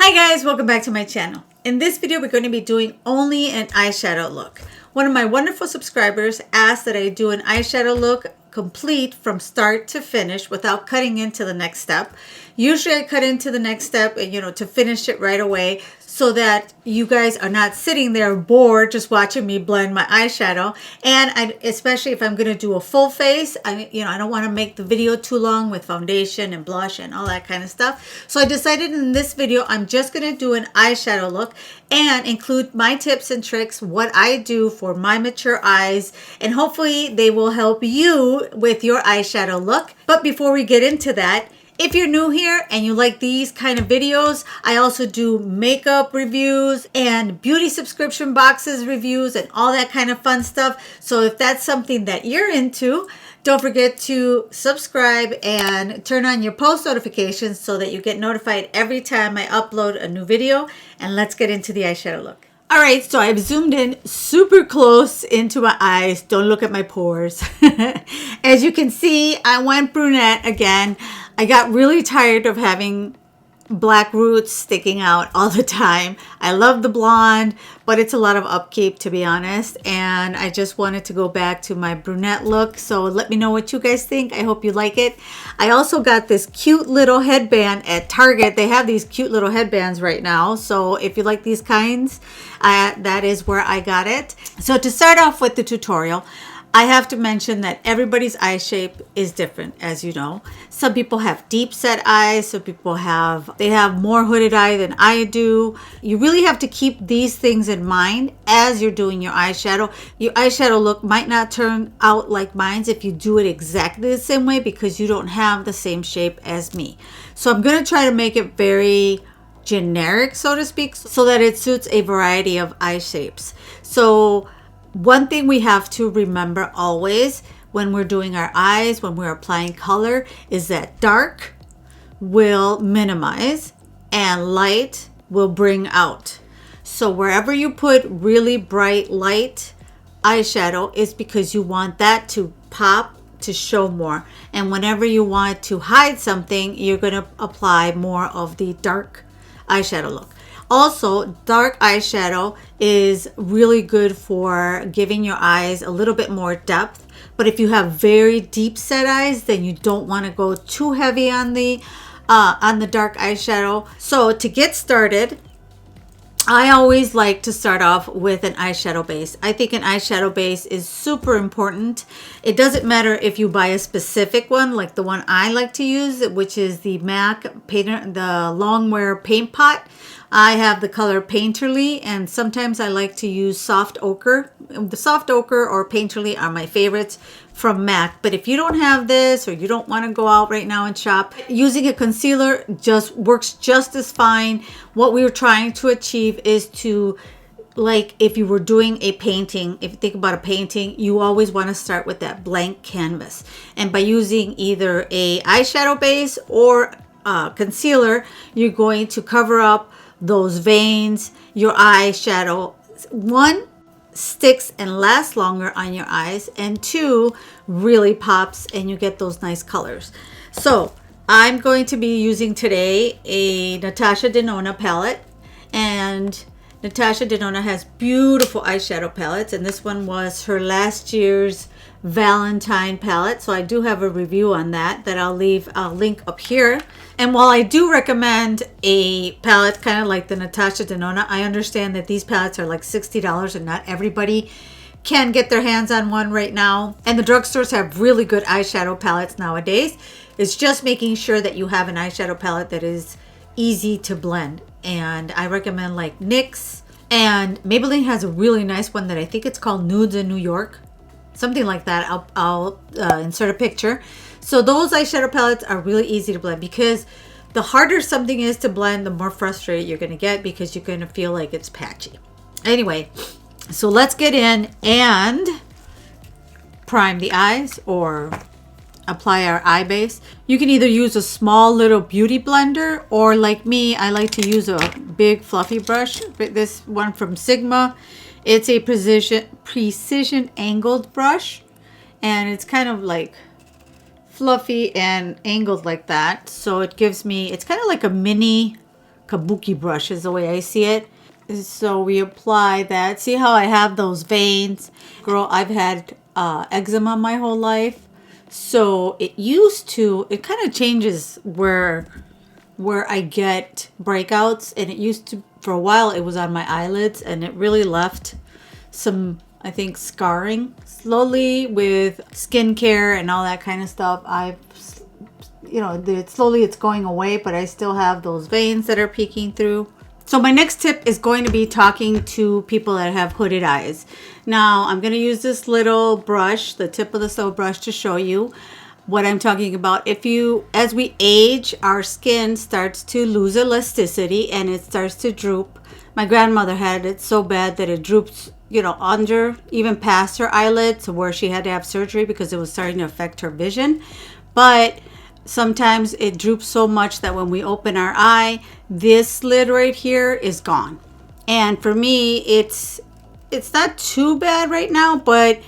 Hi guys, welcome back to my channel. In this video, we're going to be doing only an eyeshadow look. One of my wonderful subscribers asked that I do an eyeshadow look complete from start to finish without cutting into the next step. Usually I cut into the next step and to finish it right away so that you guys are not sitting there bored just watching me blend my eyeshadow. And especially if I'm going to do a full face, I don't want to make the video too long with foundation and blush and all that kind of stuff. So I decided in this video, I'm just going to do an eyeshadow look and include my tips and tricks, what I do for my mature eyes, and hopefully they will help you with your eyeshadow look. But before we get into that, if you're new here and you like these kind of videos, I also do makeup reviews and beauty subscription boxes reviews and all that kind of fun stuff. So if that's something that you're into, don't forget to subscribe and turn on your post notifications so that you get notified every time I upload a new video. And let's get into the eyeshadow look. All right, so I've zoomed in super close into my eyes. Don't look at my pores. As you can see, I went brunette again. I got really tired of having black roots sticking out all the time. I love the blonde, but it's a lot of upkeep, to be honest. And I just wanted to go back to my brunette look. So let me know what you guys think. I hope you like it. I also got this cute little headband at Target. They have these cute little headbands right now. So if you like these kinds, that is where I got it. So to start off with the tutorial, I have to mention that everybody's eye shape is different, as you know. Some people have deep set eyes. Some people have more hooded eye than I do. You really have to keep these things in mind as you're doing your eyeshadow. Your eyeshadow look might not turn out like mine if you do it exactly the same way because you don't have the same shape as me. So I'm going to try to make it very generic, so to speak, so that it suits a variety of eye shapes. So one thing we have to remember always when we're doing our eyes, when we're applying color, is that dark will minimize and light will bring out. So wherever you put really bright light eyeshadow is because you want that to pop, to show more. And whenever you want to hide something, you're going to apply more of the dark eyeshadow look. Also, dark eyeshadow is really good for giving your eyes a little bit more depth. But if you have very deep set eyes, then you don't want to go too heavy on the dark eyeshadow. So to get started, I always like to start off with an eyeshadow base. I think an eyeshadow base is super important. It doesn't matter if you buy a specific one, like the one I like to use, which is the MAC Painter, the Longwear Paint Pot. I have the color Painterly, and sometimes I like to use soft ochre. The soft ochre or Painterly are my favorites from MAC. But if you don't have this or you don't want to go out right now and shop, using a concealer just works just as fine. What we were trying to achieve is to, like if you were doing a painting, if you think about a painting, you always want to start with that blank canvas. And by using either a eyeshadow base or concealer, you're going to cover up those veins. Your eyeshadow, one, sticks and lasts longer on your eyes, and two, really pops and you get those nice colors. So I'm going to be using today a Natasha Denona palette, and Natasha Denona has beautiful eyeshadow palettes, and this one was her last year's Valentine palette. So I do have a review on that I'll leave a link up here. And while I do recommend a palette kind of like the Natasha Denona, I understand that these palettes are like $60 and not everybody can get their hands on one right now. And the drugstores have really good eyeshadow palettes nowadays. It's just making sure that you have an eyeshadow palette that is easy to blend. And I recommend like NYX, and Maybelline has a really nice one that I think it's called Nudes in New York. Something like that. I'll insert a picture. So those eyeshadow palettes are really easy to blend, because the harder something is to blend, the more frustrated you're going to get because you're going to feel like it's patchy. Anyway, so let's get in and prime the eyes or apply our eye base. You can either use a small little beauty blender, or like me, I like to use a big fluffy brush. This one from Sigma. It's a precision angled brush, and it's kind of like fluffy and angled like that. So it gives me, it's kind of like a mini kabuki brush is the way I see it. So we apply that. See how I have those veins? Girl, I've had eczema my whole life. So it kind of changes where I get breakouts. And it used to, for a while, it was on my eyelids. And it really left some, I think, scarring. Slowly with skincare and all that kind of stuff, slowly it's going away. But I still have those veins that are peeking through. So my next tip is going to be talking to people that have hooded eyes. Now I'm going to use this little brush, the tip of the soap brush, to show you what I'm talking about. As we age, our skin starts to lose elasticity and it starts to droop. My grandmother had it so bad that it droops, under, even past her eyelids, where she had to have surgery because it was starting to affect her vision. But sometimes it droops so much that when we open our eye, this lid right here is gone. And for me, it's not too bad right now, but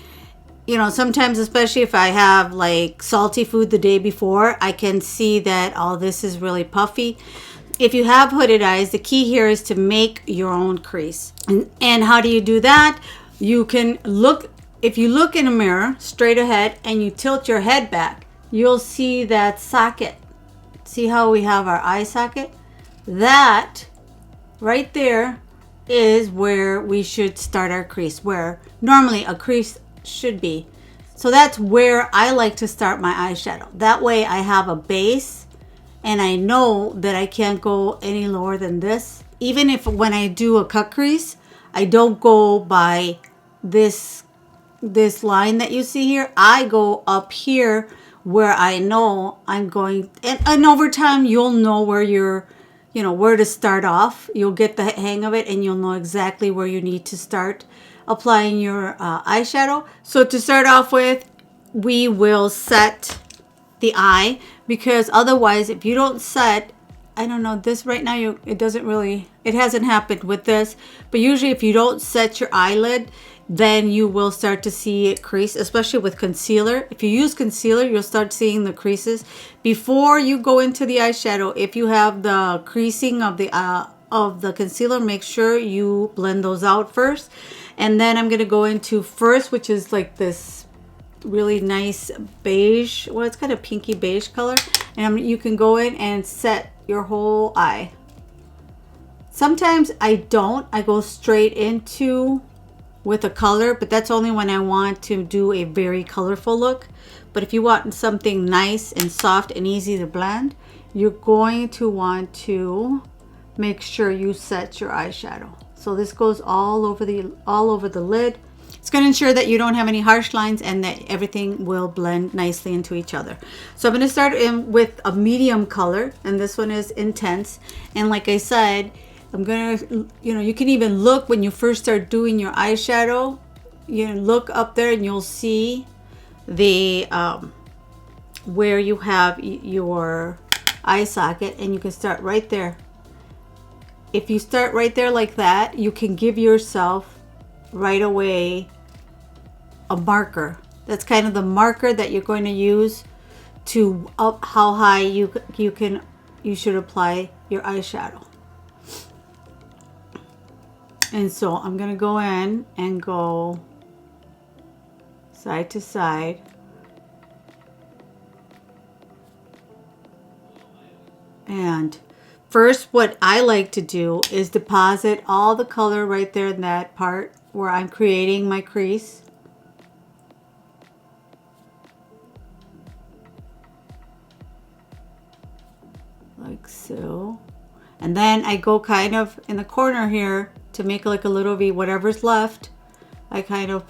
sometimes, especially if I have like salty food the day before, I can see that all this is really puffy. If you have hooded eyes, the key here is to make your own crease. And how do you do that? You can if you look in a mirror straight ahead and you tilt your head back, you'll see that socket. See how we have our eye socket? That right there is where we should start our crease, where normally a crease should be. So that's where I like to start my eyeshadow. That way I have a base and I know that I can't go any lower than this. Even if when I do a cut crease, I don't go by this line that you see here. I go up here where I know I'm going, and over time you'll know where where to start off. You'll get the hang of it and you'll know exactly where you need to start applying your eyeshadow. So to start off with, we will set the eye, because otherwise if you don't set, I don't know, this right now, it hasn't happened with this, but usually if you don't set your eyelid, then you will start to see it crease, especially with concealer. If you use concealer, you'll start seeing the creases. Before you go into the eyeshadow, if you have the creasing of the concealer, make sure you blend those out first. And then I'm going to go into first, which is like this really nice beige, well, it's kind of pinky beige color. And you can go in and set your whole eye. Sometimes I go straight into with a color, but that's only when I want to do a very colorful look. But if you want something nice and soft and easy to blend, you're going to want to make sure you set your eyeshadow. So this goes all over the lid. It's going to ensure that you don't have any harsh lines and that everything will blend nicely into each other. So I'm going to start in with a medium color, and this one is Intense. And like I said, I'm going to, you can even look when you first start doing your eyeshadow, look up there and you'll see the, where you have your eye socket, and you can start right there. If you start right there like that, you can give yourself right away a marker. That's kind of the marker that you're going to use to up how high you should apply your eyeshadow. And so I'm going to go in and go side to side. And first, what I like to do is deposit all the color right there in that part where I'm creating my crease. Like so. And then I go kind of in the corner here to make like a little V, whatever's left. I kind of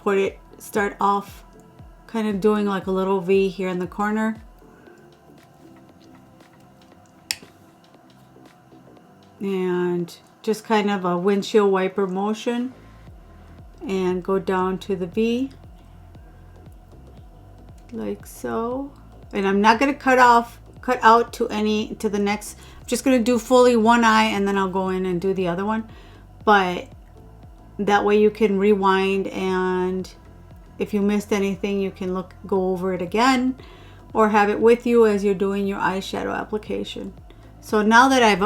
start off kind of doing like a little V here in the corner. And just kind of a windshield wiper motion and go down to the V like so. And I'm not going to cut out to the next. I'm just going to do fully one eye and then I'll go in and do the other one. But that way you can rewind, and if you missed anything, you can go over it again or have it with you as you're doing your eyeshadow application. So now that I've,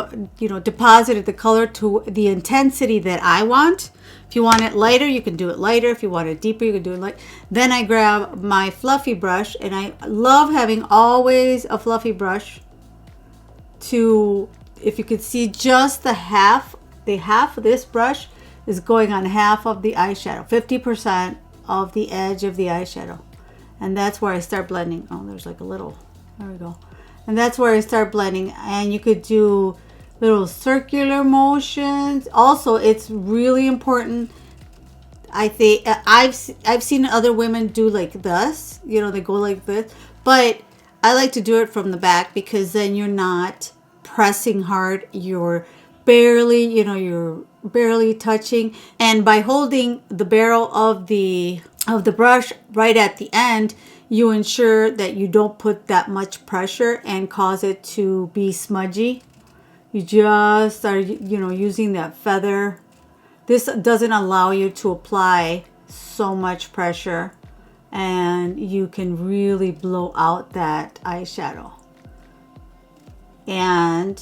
deposited the color to the intensity that I want, if you want it lighter, you can do it lighter. If you want it deeper, you can do it light. Then I grab my fluffy brush, and I love having always a fluffy brush to, if you could see, just the half of this brush is going on half of the eyeshadow, 50% of the edge of the eyeshadow. And that's where I start blending. Oh, there's like a little, there we go. And that's where I start blending. And you could do little circular motions. Also, it's really important. I think I've seen other women do like this. They go like this. But I like to do it from the back, because then you're not pressing hard. You're barely touching. And by holding the barrel of the brush right at the end, you ensure that you don't put that much pressure and cause it to be smudgy. You just are, using that feather. This doesn't allow you to apply so much pressure, and you can really blow out that eyeshadow. And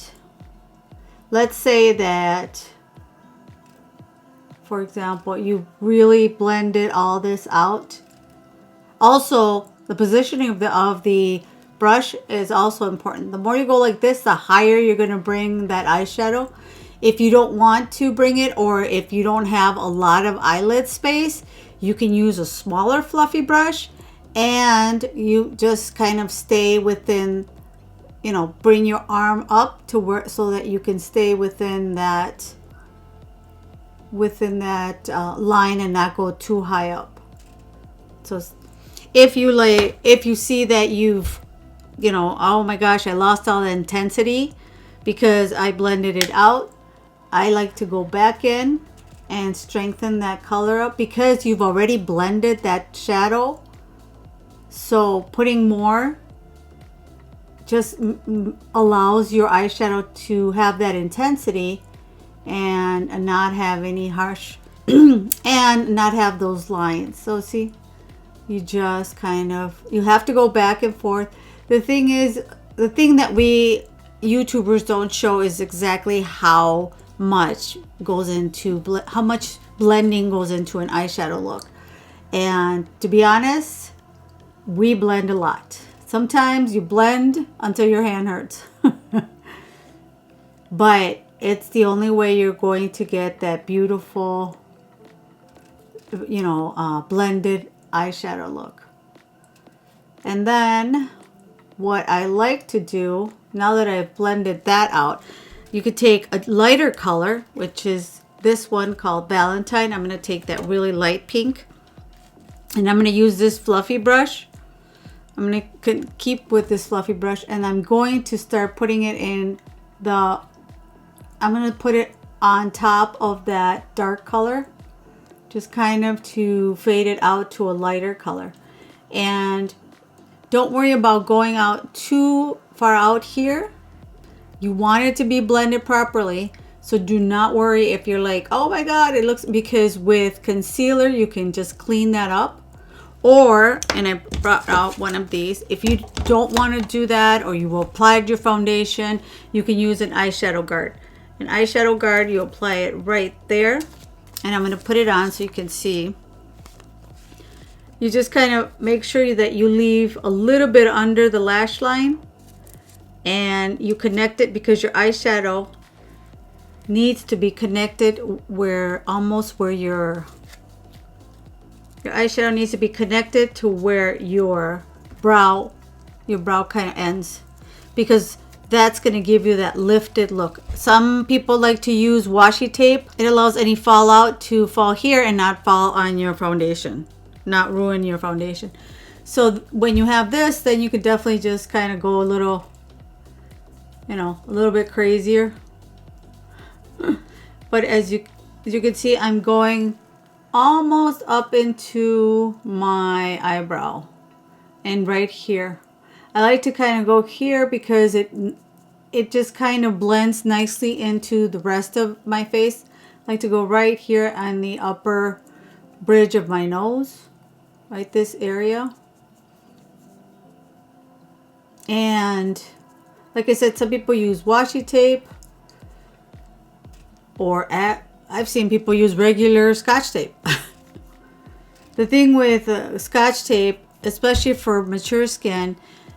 let's say that, for example, you really blended all this out. Also, the positioning of the brush is also important. The more you go like this, the higher you're going to bring that eyeshadow. If you don't want to bring it, or if you don't have a lot of eyelid space, you can use a smaller fluffy brush, and you just kind of stay within, bring your arm up to where, so that you can stay within that line and not go too high up. So if you see that you've, oh my gosh, I lost all the intensity because I blended it out, I like to go back in and strengthen that color up, because you've already blended that shadow. So putting more just allows your eyeshadow to have that intensity and not have any harsh and not have those lines. So see, you just you have to go back and forth. The thing that we YouTubers don't show is exactly how much blending goes into an eyeshadow look. And to be honest, we blend a lot. Sometimes you blend until your hand hurts. But it's the only way you're going to get that beautiful, blended eyeshadow look. And then what I like to do, now that I've blended that out, you could take a lighter color, which is this one called Valentine. I'm going to take that really light pink, and I'm going to use this fluffy brush. I'm going to keep with this fluffy brush, and I'm going to start putting it I'm going to put it on top of that dark color, just kind of to fade it out to a lighter color. And don't worry about going out too far out here. You want it to be blended properly. So do not worry if you're like, oh my God, it looks, because with concealer, you can just clean that up. Or, and I brought out one of these, if you don't want to do that, or you applied your foundation, you can use an eyeshadow guard. An eyeshadow guard, you apply it right there. And I'm going to put it on so you can see. You just kind of make sure that you leave a little bit under the lash line. And you connect it, because your eyeshadow needs to be connected where your eyeshadow needs to be connected to where your brow kind of ends, because that's going to give you that lifted look. Some people like to use washi tape. It allows any fallout to fall here and not fall on your foundation, not ruin your foundation. So when you have this, then you could definitely just kind of go a little bit crazier. But as you can see, I'm going almost up into my eyebrow and right here. I like to kind of go here because it just kind of blends nicely into the rest of my face. I like to go right here on the upper bridge of my nose, right this area. And Like I said, some people use washi tape, or I've seen people use regular Scotch tape. The thing with Scotch tape, especially for mature skin,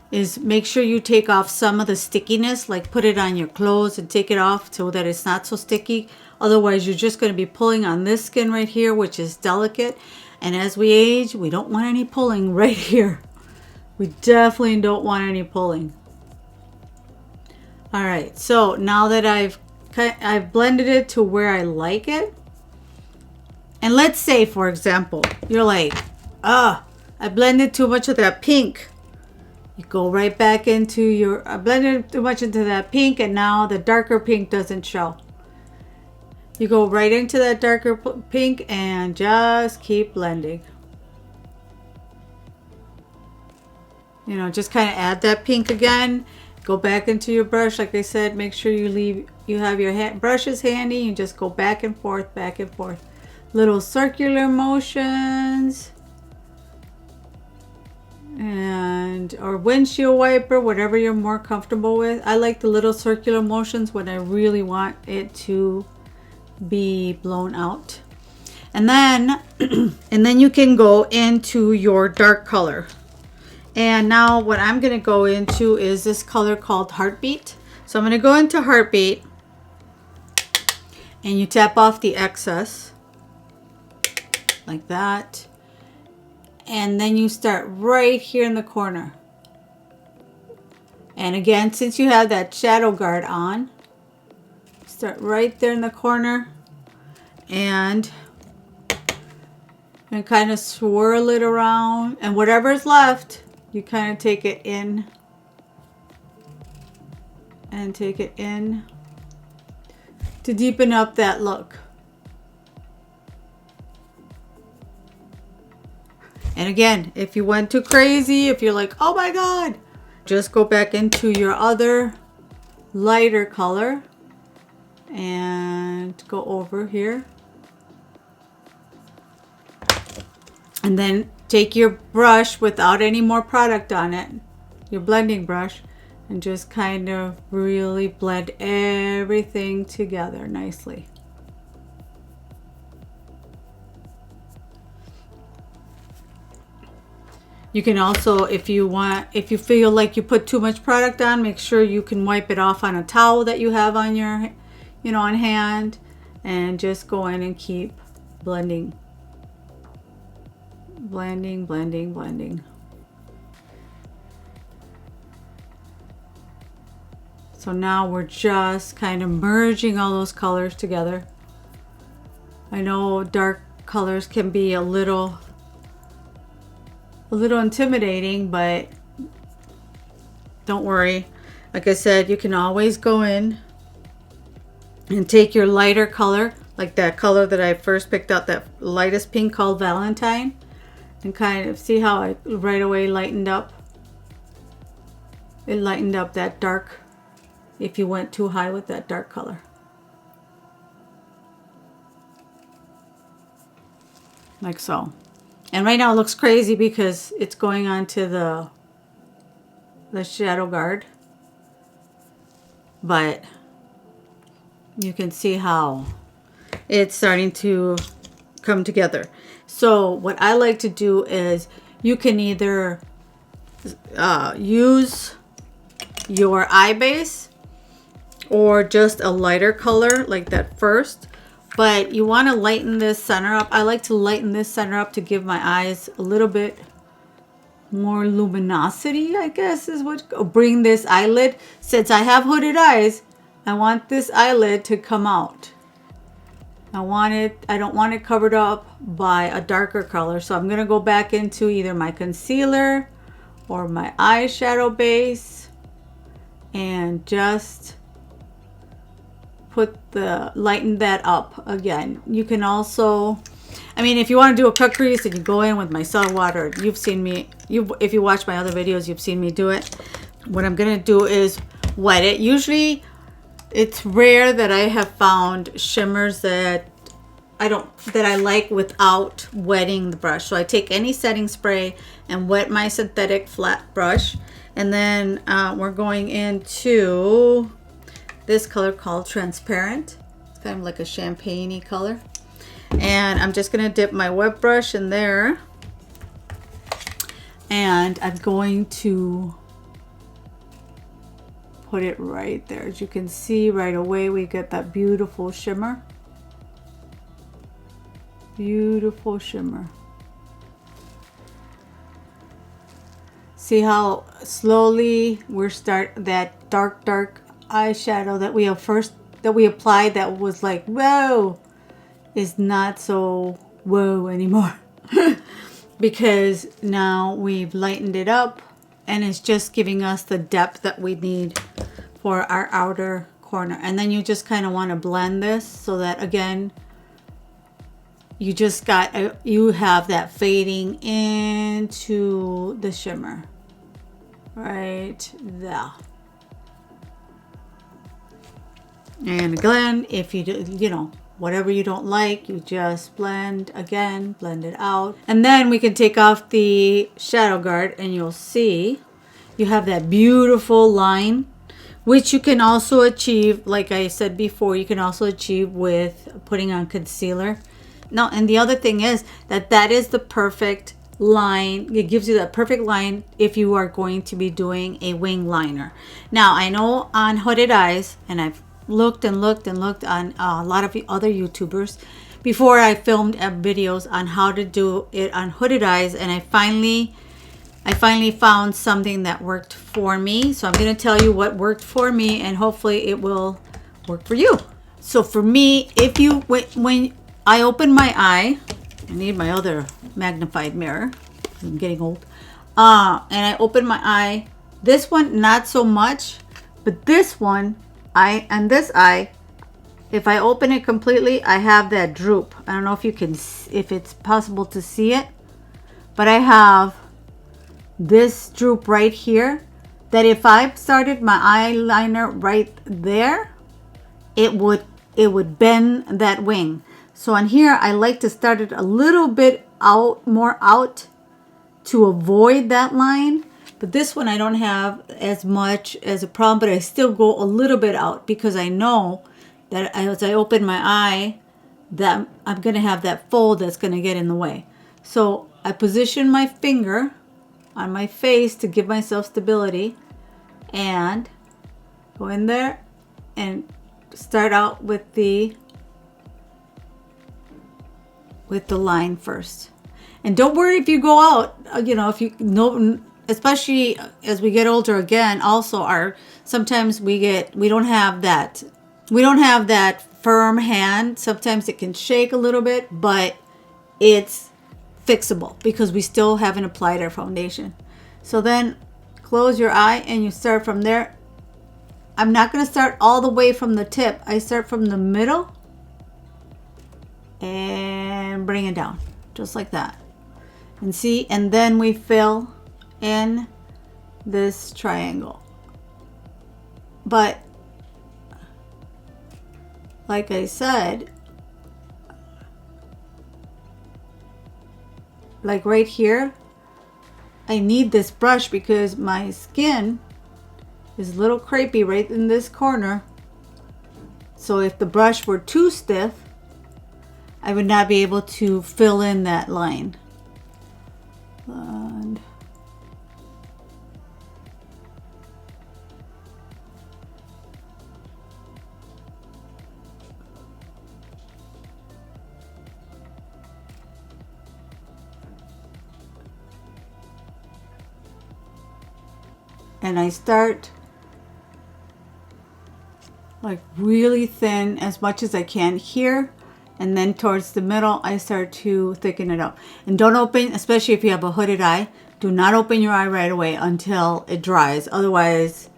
is make sure you take off some of the stickiness, like put it on your clothes and take it off so that it's not so sticky. Otherwise, you're just going to be pulling on this skin right here, which is delicate. And as we age, we don't want any pulling right here. We definitely don't want any pulling. All right, so now that I've blended it to where I like it. And let's say, for example, you're like, I blended too much of that pink. You go right back into your, I blended too much into that pink, and now the darker pink doesn't show. You go right into that darker pink and just keep blending. You know, just kind of add that pink again. Go back into your brush. Like I said, make sure you have your brushes handy. You just go back and forth, back and forth. Little circular motions. Or windshield wiper, whatever you're more comfortable with. I like the little circular motions when I really want it to be blown out. And then you can go into your dark color. And now what I'm going to go into is this color called Heartbeat. So I'm going to go into Heartbeat, and you tap off the excess like that. And then you start right here in the corner. And again, since you have that shadow guard on, start right there in the corner and kind of swirl it around. And whatever's left, you kind of take it in and take it in to deepen up that look. And again, if you went too crazy, if you're like, oh my God, just go back into your other lighter color and go over here. And then take your brush without any more product on it, your blending brush, and just kind of really blend everything together nicely. You can also, if you feel like you put too much product on, make sure you can wipe it off on a towel that you have on your, on hand, and just go in and keep blending. Blending, blending, blending. So now we're just kind of merging all those colors together. I know dark colors can be a little intimidating, but don't worry. Like I said, you can always go in and take your lighter color, like that color that I first picked out, that lightest pink called Valentine, and kind of see how I right away lightened up. It lightened up that dark if you went too high with that dark color. Like so. And right now it looks crazy because it's going on to the shadow guard. But you can see how it's starting to come together. So what I like to do is you can either use your eye base or just a lighter color like that first. But you want to lighten this center up. I like to lighten this center up to give my eyes a little bit more luminosity, I guess is what. Bring this eyelid. Since I have hooded eyes, I want this eyelid to come out. I don't want it covered up by a darker color. So I'm going to go back into either my concealer or my eyeshadow base and just lighten that up again. You can also, if you want to do a cut crease, then you go in with my micellar water. You've seen me, if you watch my other videos, you've seen me do it. What I'm going to do is wet it. Usually it's rare that I have found shimmers that I like without wetting the brush. So I take any setting spray and wet my synthetic flat brush, And then we're going into this color called Transparent. It's kind of like a champagne-y color. And I'm just going to dip my wet brush in there. And I'm going to put it right there. As you can see right away, we get that beautiful shimmer. Beautiful shimmer. See how slowly we're that dark eyeshadow that we applied that was like whoa is not so whoa anymore. Because now we've lightened it up and it's just giving us the depth that we need for our outer corner. And then you just kind of want to blend this so that again you have that fading into the shimmer right there. And again, if you do, whatever you don't like, you just blend it out. And then we can take off the shadow guard and you'll see you have that beautiful line, which you can also achieve, like I said before, you can also achieve with putting on concealer. No, and the other thing is that is the perfect line. It gives you that perfect line if you are going to be doing a wing liner. Now, I know on Hooded Eyes, and I've looked on a lot of other YouTubers before I filmed videos on how to do it on Hooded Eyes, and I finally found something that worked for me. So I'm going to tell you what worked for me, and hopefully it will work for you. So for me, when I open my eye, I need my other magnified mirror. I'm getting old. And I open my eye. This one, not so much, but this one, this eye, if I open it completely, I have that droop. I don't know if it's possible to see it, but I have this droop right here that if I started my eyeliner right there, it would bend that wing. So on here, I like to start it a little bit more out to avoid that line. But this one I don't have as much as a problem, but I still go a little bit out because I know that as I open my eye, that I'm going to have that fold that's going to get in the way. So I position my finger on my face to give myself stability and go in there and start out with the line first. And don't worry if you go out, if you know, especially as we get older again, also sometimes we don't have that firm hand. Sometimes it can shake a little bit, but it's fixable because we still haven't applied our foundation. So then close your eye and you start from there. I'm not going to start all the way from the tip. I start from the middle and bring it down just like that. And see, and then we fill in this triangle. But like I said, like right here, I need this brush because my skin is a little crepey right in this corner. So if the brush were too stiff, I would not be able to fill in that line. And I start like really thin as much as I can here, and then towards the middle I start to thicken it up. And don't open, especially if you have a hooded eye, do not open your eye right away until it dries. Otherwise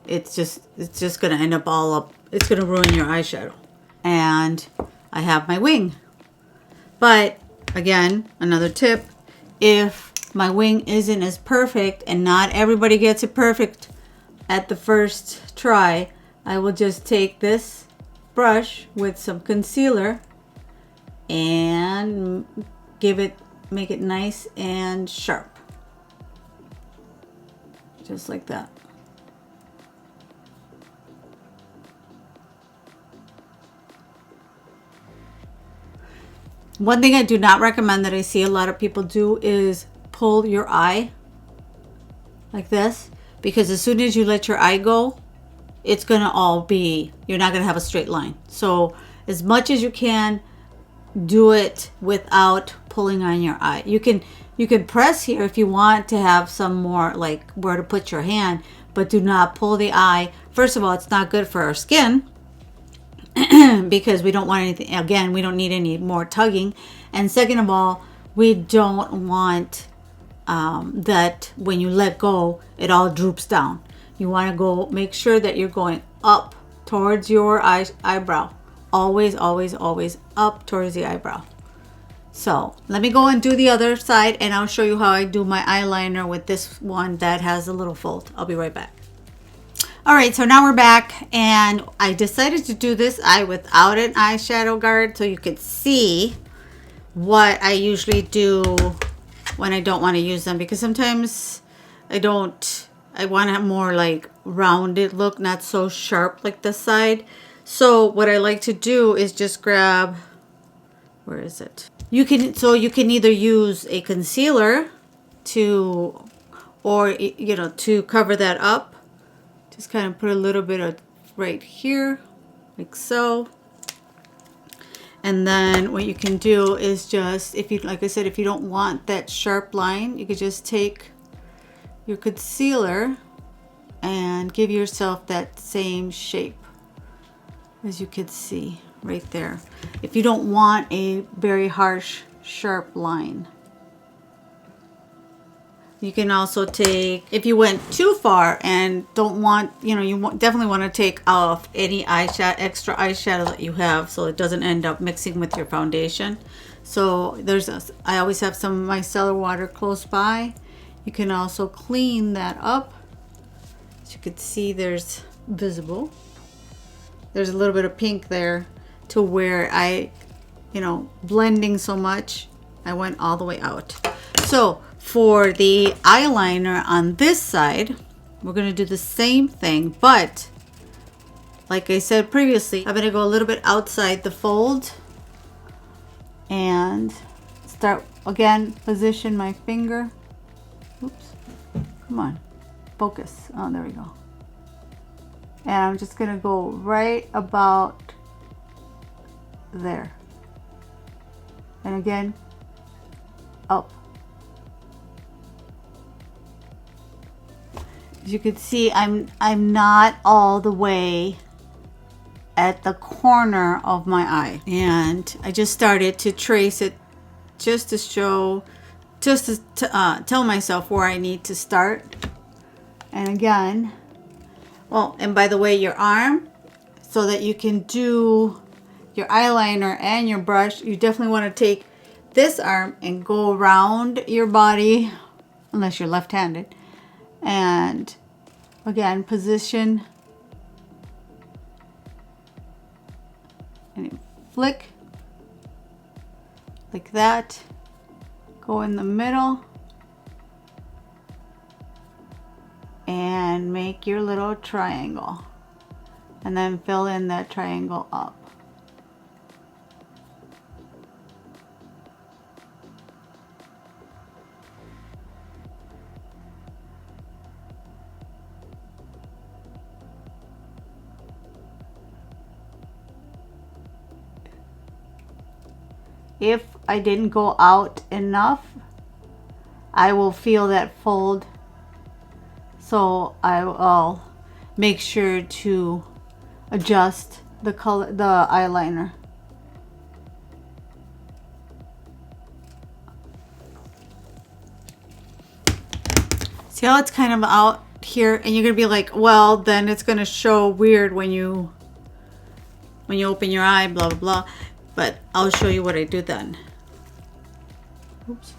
it's just gonna end up all up, it's gonna ruin your eyeshadow. And I have my wing. But again, another tip, if my wing isn't as perfect, and not everybody gets it perfect at the first try, I will just take this brush with some concealer and make it nice and sharp. just like that. One thing I do not recommend that I see a lot of people do is pull your eye like this, because as soon as you let your eye go, it's gonna all be, you're not gonna have a straight line. So as much as you can, do it without pulling on your eye. You can press here if you want to have some more like where to put your hand, but do not pull the eye. First of all, it's not good for our skin because we don't want anything, again, we don't need any more tugging. And second of all, we don't want that when you let go, it all droops down. You want to go, make sure that you're going up towards your eyebrow. Always, always, always up towards the eyebrow. So let me go and do the other side, and I'll show you how I do my eyeliner with this one that has a little fold. I'll be right back. All right, so now we're back, and I decided to do this eye without an eyeshadow guard so you could see what I usually do when I don't want to use them, because sometimes I want to have more like rounded look, not so sharp like this side. So what I like to do is just grab, where is it? You can either use a concealer to, or to cover that up. Just kind of put a little bit of right here, like so. And then what you can do is just, if you, like I said, if you don't want that sharp line, you could just take your concealer and give yourself that same shape, as you can see right there. If you don't want a very harsh, sharp line. You can also take, if you went too far and don't want, you definitely want to take off any extra eyeshadow that you have so it doesn't end up mixing with your foundation. So I always have some of my cellar water close by. You can also clean that up. As you can see, there's visible. There's a little bit of pink there to where blending so much, I went all the way out. So for the eyeliner on this side, we're going to do the same thing, but like I said previously, I'm going to go a little bit outside the fold and start again, position my finger. Oops, come on, focus. Oh, there we go. And I'm just going to go right about there. And again, up. As you can see, I'm not all the way at the corner of my eye. And I just started to trace it just to show, just to tell myself where I need to start. And again, well, and by the way, your arm, so that you can do your eyeliner and your brush, you definitely want to take this arm and go around your body, unless you're left-handed, and again, position and flick like that, go in the middle and make your little triangle, and then fill in that triangle up. If I didn't go out enough, I will feel that fold. So I'll make sure to adjust the color, the eyeliner. See how it's kind of out here, and you're gonna be like, well, then it's gonna show weird when you open your eye, blah blah blah. But I'll show you what I do then. Oops.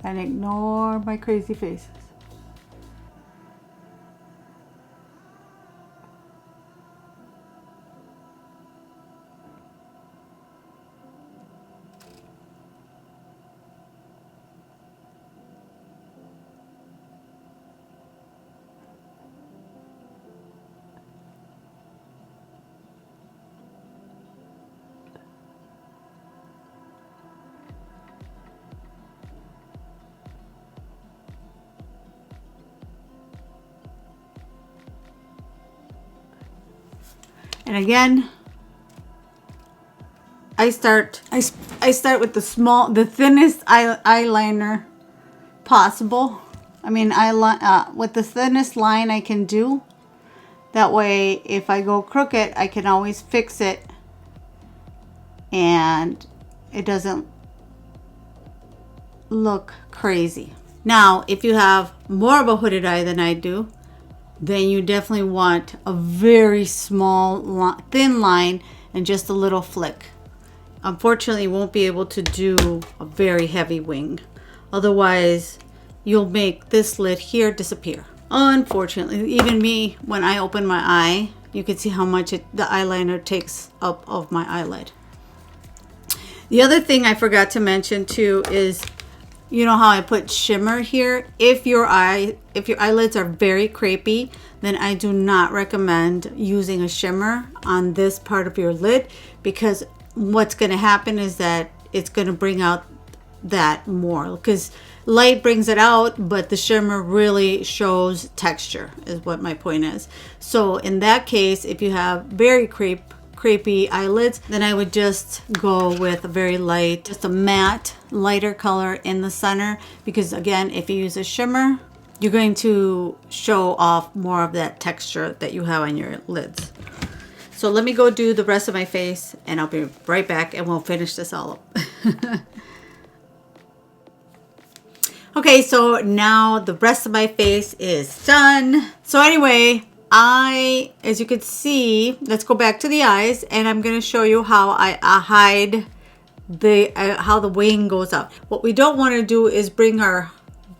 and ignore my crazy faces. And again, I start with the thinnest eyeliner possible. I mean, with the thinnest line I can do. That way, if I go crooked, I can always fix it, and it doesn't look crazy. Now, if you have more of a hooded eye than I do, then you definitely want a very small, thin line and just a little flick. Unfortunately, you won't be able to do a very heavy wing. Otherwise, you'll make this lid here disappear. Unfortunately, even me, when I open my eye, you can see how much the eyeliner takes up of my eyelid. The other thing I forgot to mention too is, you know how I put shimmer here? If your eyelids are very crepey, then I do not recommend using a shimmer on this part of your lid, because what's going to happen is that it's going to bring out that more, because light brings it out, but the shimmer really shows texture, is what my point is. So in that case, if you have very crepey eyelids, then I would just go with a very light, just a matte, lighter color in the center, because again, if you use a shimmer, you're going to show off more of that texture that you have on your lids. So let me go do the rest of my face, and I'll be right back, and we'll finish this all up. Okay, so now the rest of my face is done. So anyway, as you can see, let's go back to the eyes, and I'm going to show you how I hide how the wing goes up. What we don't want to do is bring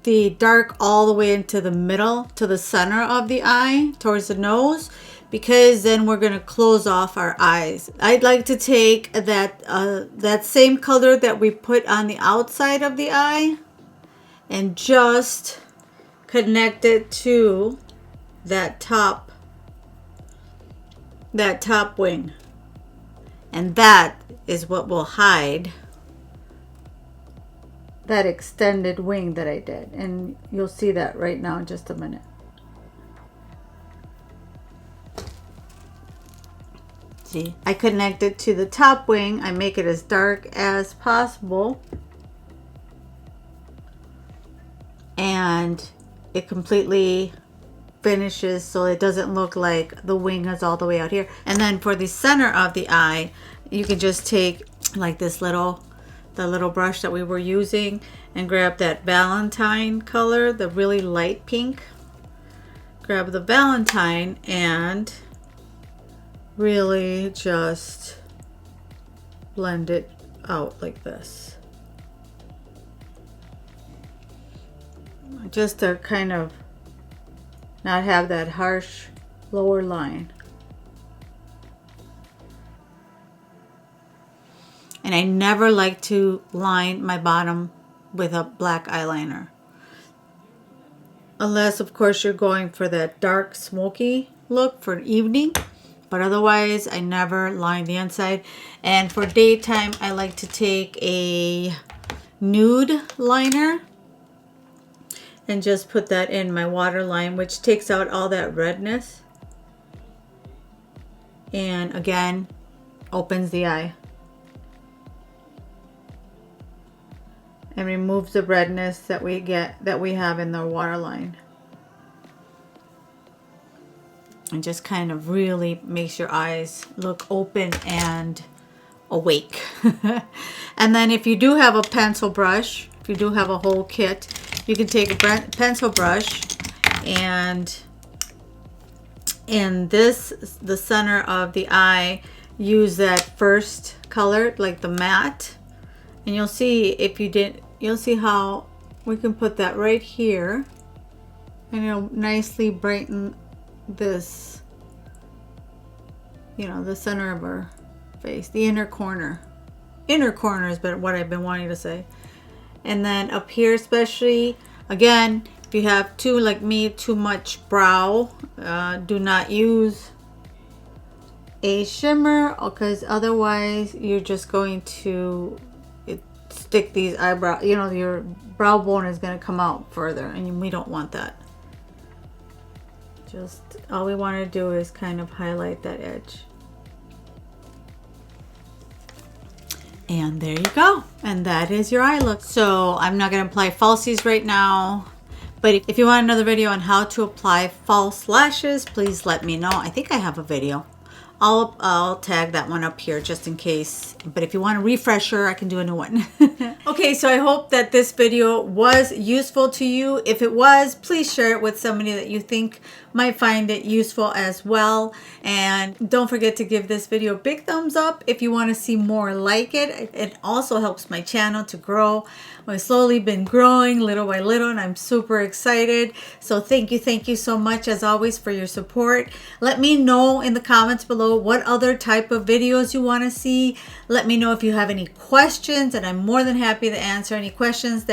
the dark all the way into the middle, to the center of the eye, towards the nose, because then we're going to close off our eyes. I'd like to take that same color that we put on the outside of the eye and just connect it to that top wing, and that is what will hide that extended wing that I did, and you'll see that right now in just a minute. See, I connect it to the top wing. I make it as dark as possible, and it completely finishes so it doesn't look like the wing is all the way out here. And then for the center of the eye, you can just take like the little brush that we were using and grab that Valentine color, the really light pink. Grab the Valentine and really just blend it out like this, just to kind of not have that harsh lower line. And I never like to line my bottom with a black eyeliner, unless of course you're going for that dark smoky look for evening. But otherwise, I never line the inside. And for daytime, I like to take a nude liner and just put that in my waterline, which takes out all that redness. And again, opens the eye and removes the redness that we have in the waterline. And just kind of really makes your eyes look open and awake. And then if you do have a pencil brush, if you do have a whole kit, you can take a pencil brush and in the center of the eye, use that first color, like the matte. And you'll see, you'll see how we can put that right here, and it'll nicely brighten this, you know, the center of our face, the inner corner. Inner corner is what I've been wanting to say. And then up here especially, again, if you have like me, too much brow, do not use a shimmer, because otherwise you're just going to stick these eyebrow, you know, your brow bone is going to come out further, and we don't want that. Just all we want to do is kind of highlight that edge. And there you go. And that is your eye look. So I'm not going to apply falsies right now. But if you want another video on how to apply false lashes, please let me know. I think I have a video. I'll tag that one up here just in case. But if you want a refresher, I can do a new one. Okay, so I hope that this video was useful to you. If it was, please share it with somebody that you think might find it useful as well. And don't forget to give this video a big thumbs up if you want to see more like it. It also helps my channel to grow. We've slowly been growing little by little, and I'm super excited. So thank you so much as always for your support. Let me know in the comments below what other type of videos you want to see. Let me know if you have any questions, and I'm more than happy to answer any questions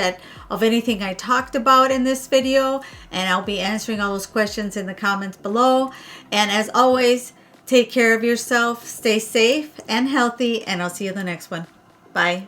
of anything I talked about in this video, and I'll be answering all those questions in the comments below. And as always, take care of yourself, stay safe and healthy, and I'll see you in the next one. Bye.